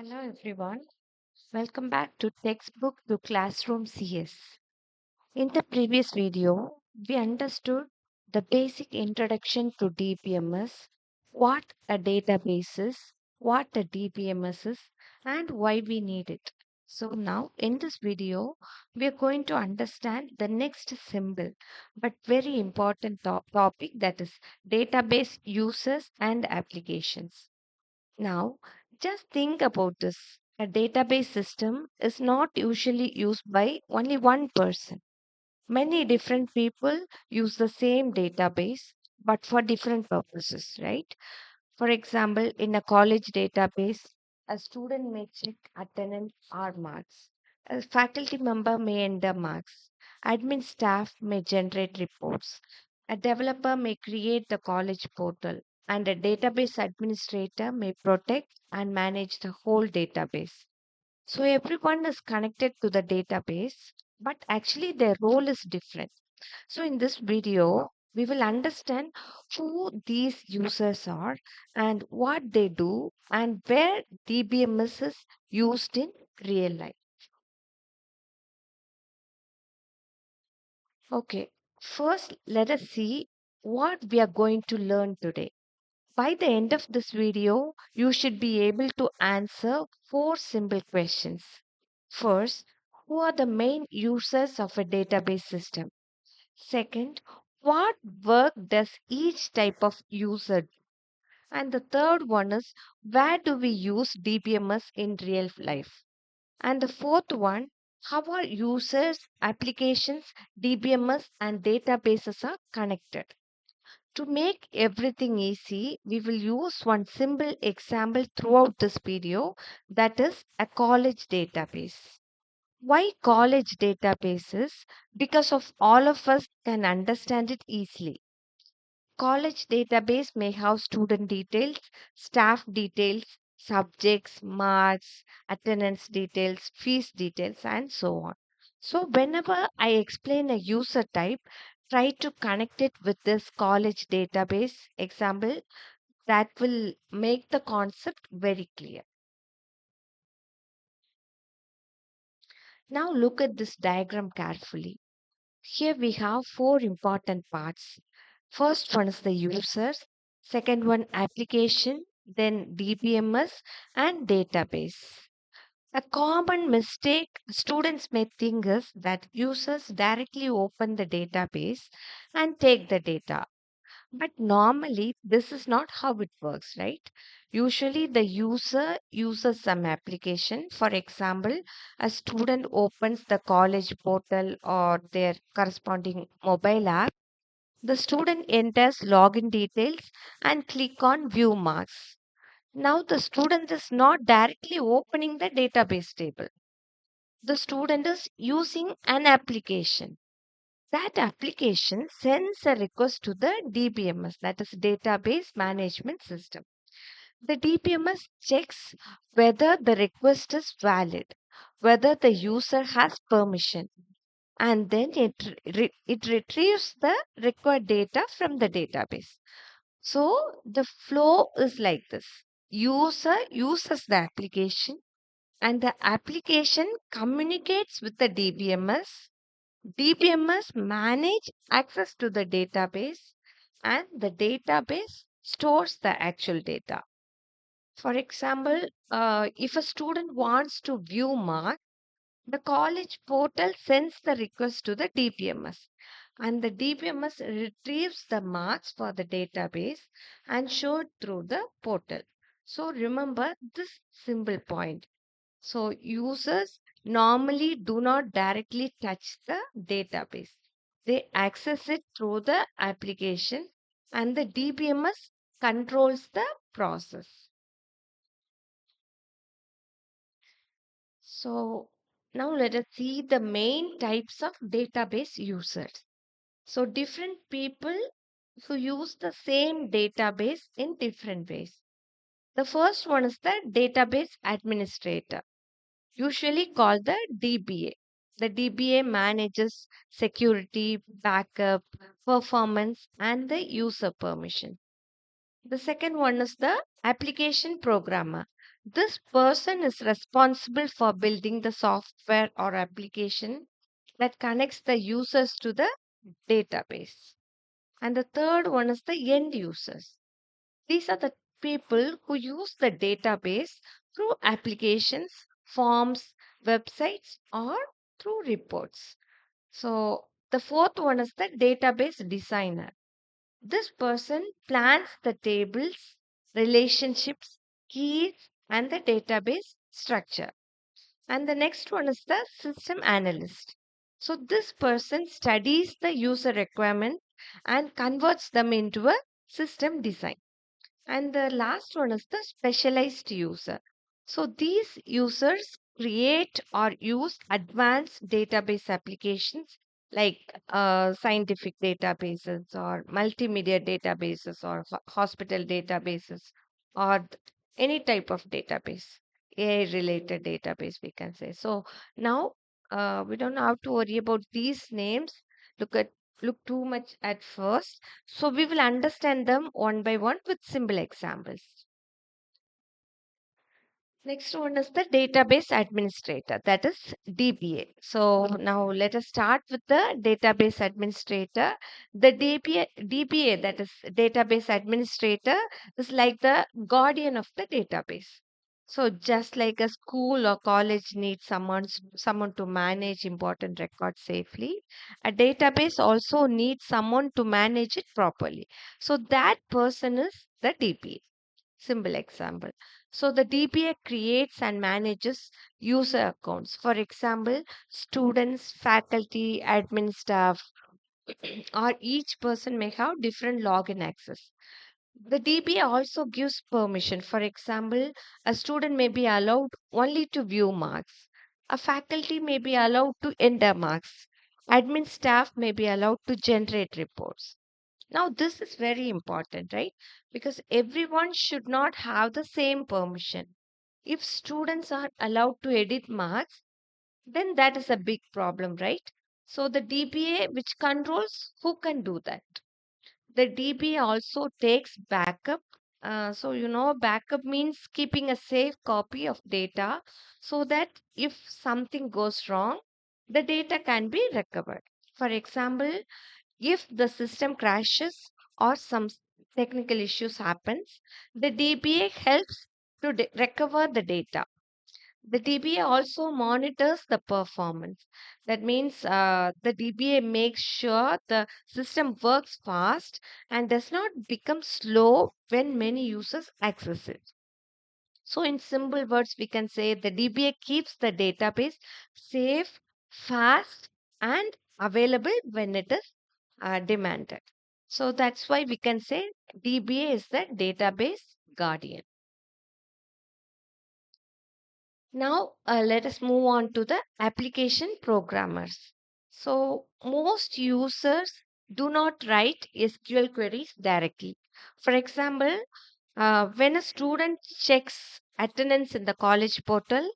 Hello everyone. Welcome back to Textbook to Classroom CS. In the previous video, we understood the basic introduction to DBMS, what a database is, what a DBMS is, and why we need it. So now in this video, we are going to understand the next simple but very important topic, that is database users and applications. Now, just think about this. A database system is not usually used by only one person. Many different people use the same database, but for different purposes, right? For example, in a college database, a student may check attendance or marks. A faculty member may enter marks. Admin staff may generate reports. A developer may create the college portal. And a database administrator may protect and manage the whole database. So everyone is connected to the database, but actually their role is different. So in this video, we will understand who these users are and what they do and where DBMS is used in real life. Okay, first let us see what we are going to learn today. By the end of this video, you should be able to answer four simple questions. First, who are the main users of a database system? Second, what work does each type of user do? And the third one is, where do we use DBMS in real life? And the fourth one, how are users, applications, DBMS, and databases are connected? To make everything easy, we will use one simple example throughout this video, that is a college database. Why college databases? Because of all of us can understand it easily. College database may have student details, staff details, subjects, marks, attendance details, fees details, and so on. So, whenever I explain a user type, try to connect it with this college database example that will make the concept very clear. Now, look at this diagram carefully. Here we have four important parts. First one is the users, second one application, then DBMS and database. A common mistake students may think is that users directly open the database and take the data. But normally, this is not how it works, right? Usually, the user uses some application. For example, a student opens the college portal or their corresponding mobile app. The student enters login details and click on view marks. Now, the student is not directly opening the database table. The student is using an application. That application sends a request to the DBMS, that is Database Management System. The DBMS checks whether the request is valid, whether the user has permission, and then it retrieves the required data from the database. So the flow is like this. User uses the application and the application communicates with the DBMS. DBMS manage access to the database and the database stores the actual data. For example, if a student wants to view marks, the college portal sends the request to the DBMS and the DBMS retrieves the marks for the database and showed through the portal. So remember this simple point. So users normally do not directly touch the database. They access it through the application and the DBMS controls the process. So now let us see the main types of database users. So different people who use the same database in different ways. The first one is the database administrator, usually called the DBA. The DBA manages security, backup, performance, and the user permission. The second one is the application programmer. This person is responsible for building the software or application that connects the users to the database. And the third one is the end users. These are the people who use the database through applications, forms, websites, or through reports. So the fourth one is the database designer. This person plans the tables, relationships, keys, and the database structure. And the next one is the system analyst. So this person studies the user requirement and converts them into a system design. And the last one is the specialized user. So these users create or use advanced database applications like scientific databases or multimedia databases or hospital databases or any type of database, AI related database, we can say. So now we don't have to worry about these names. Look at look too much at first, so we will understand them one by one with simple examples. Next one is the database administrator, that is DBA. So now let us start with the database administrator. The DBA, that is database administrator, is like the guardian of the database. So just like a school or college needs someone to manage important records safely, a database also needs someone to manage it properly. So that person is the DBA. Simple example. So the DBA creates and manages user accounts. For example, students, faculty, admin staff, or each person may have different login access. The DBA also gives permission. For example, a student may be allowed only to view marks. A faculty may be allowed to enter marks. Admin staff may be allowed to generate reports. Now, this is very important, right? Because everyone should not have the same permission. If students are allowed to edit marks, then that is a big problem, right? So, the DBA which controls who can do that. The DBA also takes backup. Backup means keeping a safe copy of data so that if something goes wrong, the data can be recovered. For example, if the system crashes or technical issues happens, the DBA helps to recover the data. The DBA also monitors the performance. That means the DBA makes sure the system works fast and does not become slow when many users access it. So, in simple words, we can say the DBA keeps the database safe, fast, and available when it is demanded. So, that's why we can say DBA is the database guardian. Now, let us move on to the application programmers. So, most users do not write SQL queries directly. For example, when a student checks attendance in the college portal,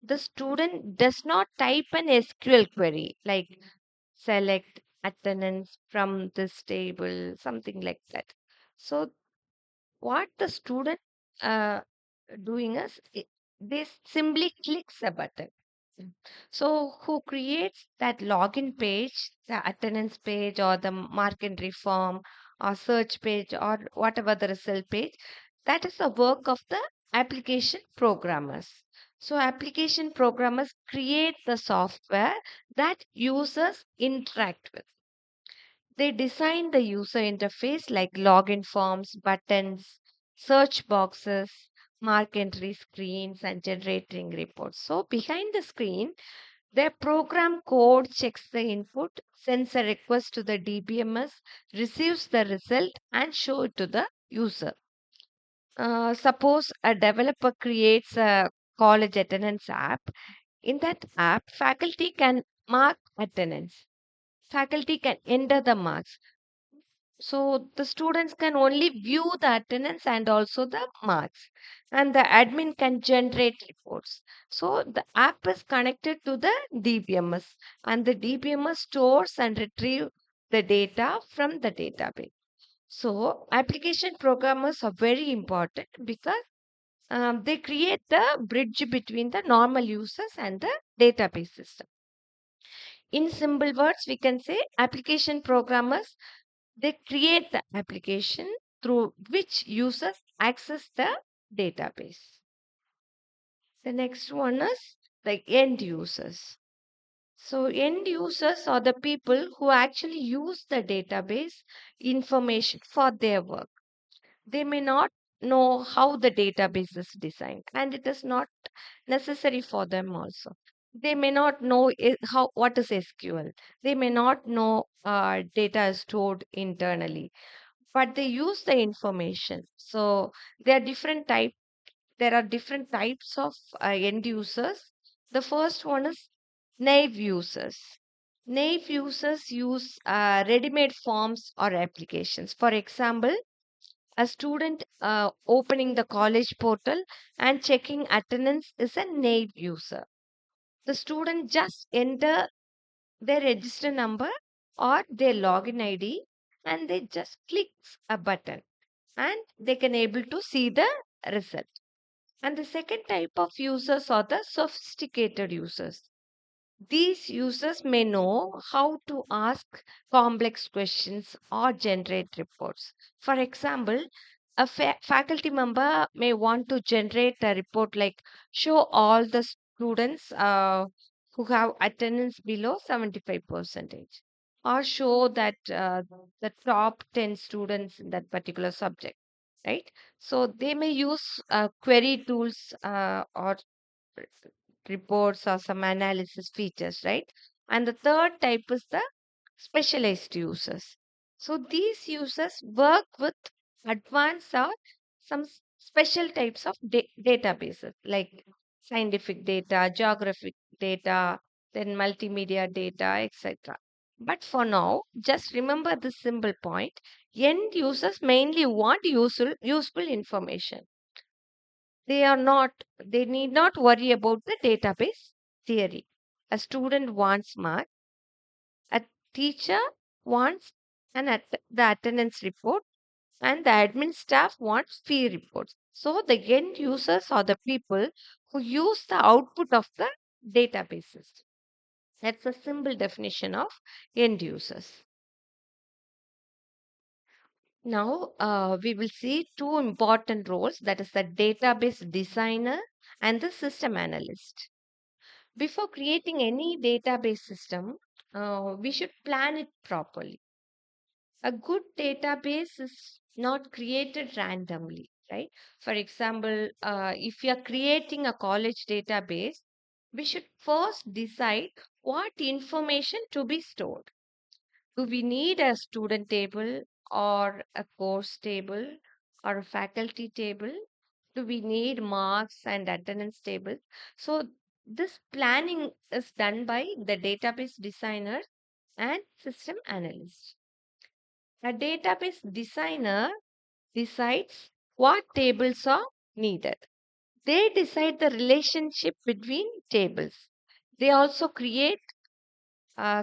the student does not type an SQL query like select attendance from this table, something like that. So, what the student uh, doing is they simply clicks a button. Mm. So, who creates that login page, the attendance page, or the mark entry form, or search page, or whatever the result page? That is the work of the application programmers. So, application programmers create the software that users interact with. They design the user interface like login forms, buttons, search boxes, mark entry screens, and generating reports. So, behind the screen, their program code checks the input, sends a request to the DBMS, receives the result, and show it to the user. Suppose a developer creates a college attendance app. In that app, faculty can mark attendance. Faculty can enter the marks, so the students can only view the attendance and also the marks, and the admin can generate reports. So the app is connected to the DBMS, and the DBMS stores and retrieve the data from the database. So application programmers are very important because they create the bridge between the normal users and the database system. In simple words, we can say application programmers, they create the application through which users access the database. The next one is like end users. So end users are the people who actually use the database information for their work. They may not know how the database is designed, and it is not necessary for them also. They may not know how what is SQL. They may not know data is stored internally, but they use the information. So there are different types of end users. The first one is naive users. Naive users use ready-made forms or applications. For example, a student opening the college portal and checking attendance is a naive user. The student just enter their register number or their login ID and they just click a button and they can able to see the result. And the second type of users are the sophisticated users. These users may know how to ask complex questions or generate reports. For example, a faculty member may want to generate a report like show all the students who have attendance below 75 percentage, or show that the top 10 students in that particular subject, right? So they may use query tools or reports or some analysis features, right? And the third type is the specialized users. So these users work with advanced or some special types of databases like scientific data, geographic data, then multimedia data, etc. But for now, just remember this simple point. End users mainly want useful information. They need not worry about the database theory. A student wants marks, a teacher wants the attendance report, and the admin staff wants fee reports. So the end users are the people who use the output of the databases. That's a simple definition of end users. Now we will see two important roles, that is the database designer and the system analyst. Before creating any database system, we should plan it properly. A good database is not created randomly, right? For example, if you are creating a college database, we should first decide what information to be stored. Do we need a student table or a course table or a faculty table? Do we need marks and attendance tables? So this planning is done by the database designer and system analyst. A database designer decides what tables are needed. They decide the relationship between tables. They also create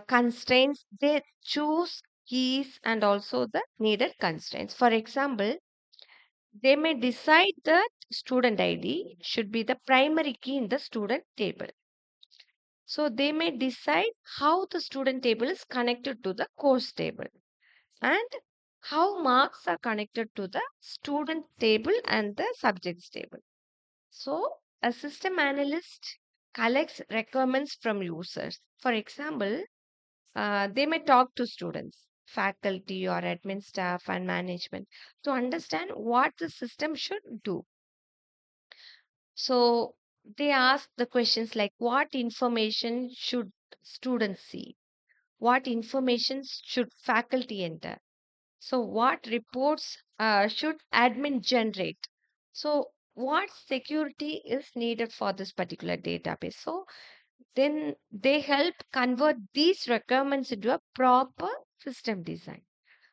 constraints. They choose keys and also the needed constraints. For example, they may decide that student ID should be the primary key in the student table. So they may decide how the student table is connected to the course table and how marks are connected to the student table and the subjects table. So a system analyst collects requirements from users. For example, they may talk to students, faculty, or admin staff and management to understand what the system should do. So they ask the questions like what information should students see? What information should faculty enter? So what reports should admin generate? So what security is needed for this particular database? So then they help convert these requirements into a proper system design.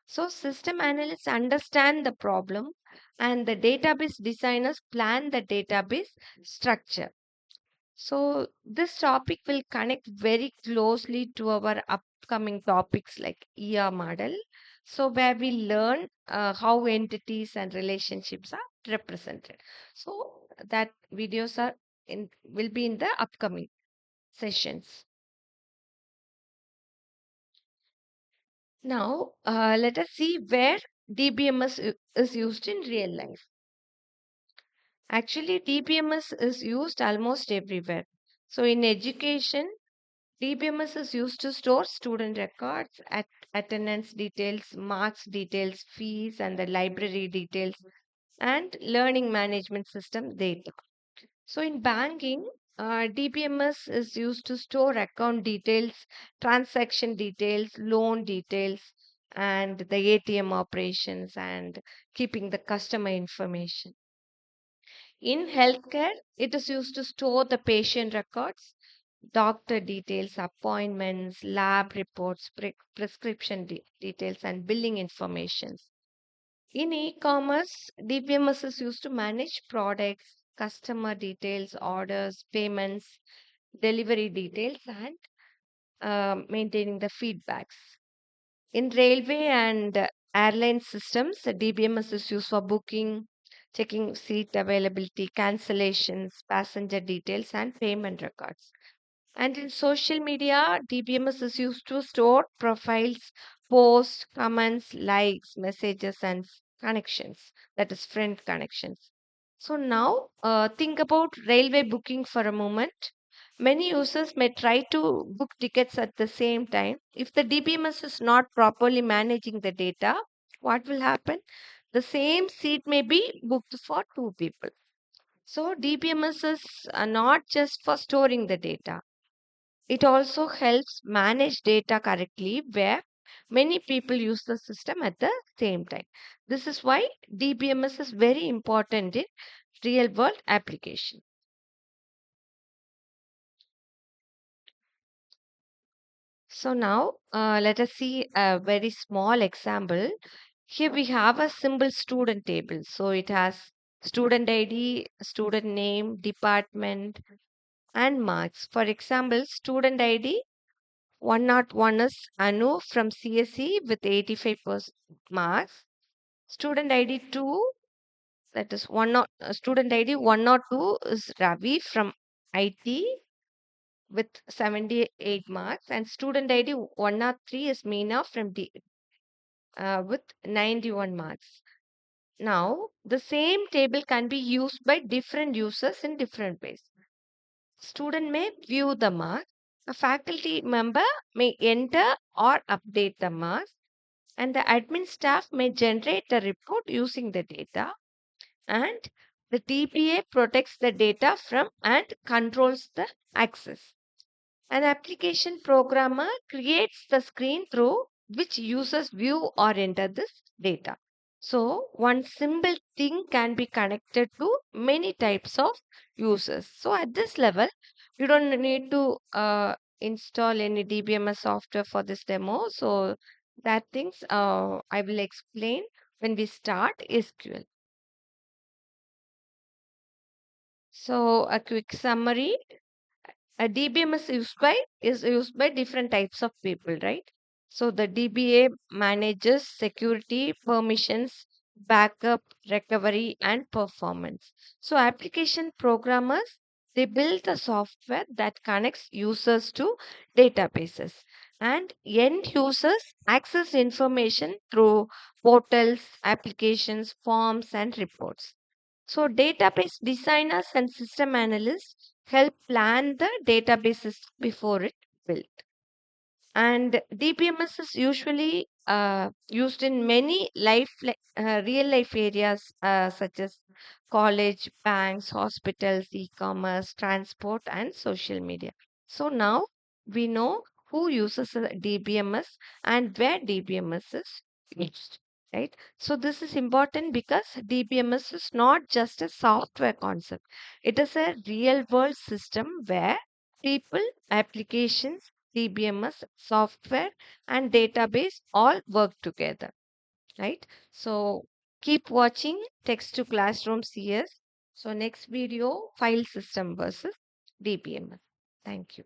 So system analysts understand the problem and the database designers plan the database structure. So this topic will connect very closely to our upcoming topics like ER model. So where we learn how entities and relationships are represented. So that videos are in will be in the upcoming sessions. Now, let us see where DBMS is used in real life. Actually, DBMS is used almost everywhere. So, in education, DBMS is used to store student records, attendance details, marks details, fees, and the library details, and learning management system data. So, in banking, DBMS is used to store account details, transaction details, loan details, and the ATM operations, and keeping the customer information. In healthcare, it is used to store the patient records, doctor details, appointments, lab reports, prescription details, and billing information. In e-commerce, DBMS is used to manage products, customer details, orders, payments, delivery details, and maintaining the feedbacks. In railway and airline systems, the DBMS is used for booking, checking seat availability, cancellations, passenger details, and payment records. And in social media, DBMS is used to store profiles, posts, comments, likes, messages, and connections. That is, friend connections. So now, think about railway booking for a moment. Many users may try to book tickets at the same time. If the DBMS is not properly managing the data, what will happen? The same seat may be booked for two people. So, DBMS is not just for storing the data, it also helps manage data correctly where many people use the system at the same time. This is why DBMS is very important in real world application. So now let us see a very small example. Here we have a simple student table. So it has student ID, student name, department, and marks. For example, student ID 101 is Anu from CSE with 85% marks. Student ID 2, that is student ID 102 is Ravi from IT with 78 marks, and student ID 103 is Meena from with 91 marks. Now, the same table can be used by different users in different ways. Student may view the marks. A faculty member may enter or update the marks, and the admin staff may generate the report using the data, and the TPA protects the data from and controls the access. An application programmer creates the screen through which users view or enter this data. So, one simple thing can be connected to many types of users. So, at this level, you don't need to install any DBMS software for this demo. So, that things I will explain when we start SQL. So, a quick summary. A DBMS is used by different types of people, right? So the DBA manages security, permissions, backup, recovery, and performance. So application programmers, they build the software that connects users to databases, and end users access information through portals, applications, forms, and reports. So, database designers and system analysts help plan the databases before it built. And DBMS is usually used in many real life areas such as college, banks, hospitals, e-commerce, transport, and social media. So now we know who uses a DBMS and where DBMS is used. Right. So this is important because DBMS is not just a software concept. It is a real world system where people, applications, DBMS, software, and database all work together, right? So keep watching Text to Classroom CS. So next video, file system versus DBMS. Thank you.